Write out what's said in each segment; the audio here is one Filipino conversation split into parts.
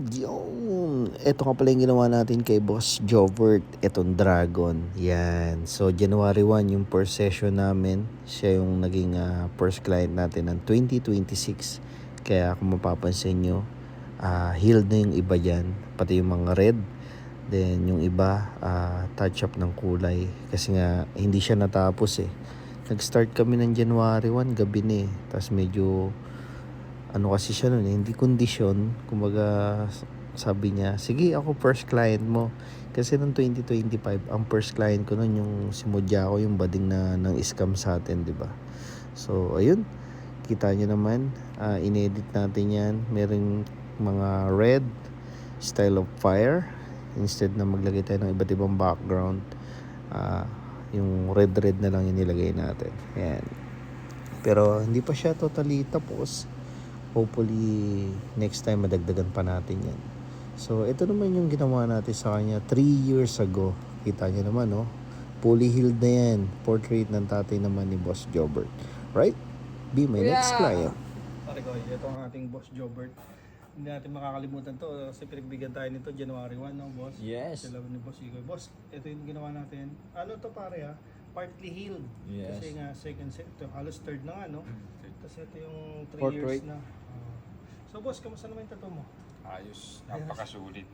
Yun. Ito nga pala yung ginawa natin kay Boss Jovert. Itong dragon. Yan. So, January 1 yung first session namin. Siya yung naging first client natin ng 2026. Kaya kung mapapansin nyo, healed na yung iba dyan. Pati yung mga red. Then, yung iba, touch up ng kulay. Kasi nga, hindi siya natapos eh. Nag-start kami ng January 1, gabi na eh. Tapos medyo ano kasi siya nun, hindi kondisyon. Kumbaga, sabi niya, sige ako first client mo. Kasi noong 2025, ang first client ko nun yung si Mojako, yung bading na ng scam sa atin, di ba? So, ayun. Kita niyo naman, inedit natin yan. Merong mga red, style of fire. Instead na maglagay tayo ng iba't ibang background, yung red na lang yung nilagay natin. Ayan. Pero hindi pa siya totally tapos. Hopefully, next time madagdagan pa natin yan. So, ito naman yung ginawa natin sa kanya 3 years ago. Kita niyo naman, no? Fully healed na yan. Portrait ng tatay naman ni Boss Jobert. Right? Be my next client. Pare ko, ito ang ating Boss Jobert. Hindi natin makakalimutan to kasi pinagbigyan tayo nito January 1, no, Boss? Yes. Sila ni Boss Igoy. Boss, ito yung ginawa natin. Ano to pare ha? Partly healed. Yes. Kasi nga second set, ito, halos third na nga, no? Kasi ito yung 3 Portrait. years na. So boss, kamusta naman yung tattoo mo? Ayos, napakasulit.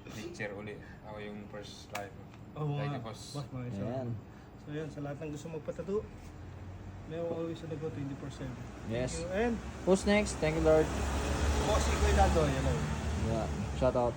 Picture uli. Ako yung first live. Oh, Thank mga you, boss. boss, mga isa. Ayan. So yan, sa lahat ng gusto magpatattoo, may always na go 24/7. Yes. Thank you. And Who's next? Thank you, Lord. Boss Igoy Lado, hello. Yeah. Shout out.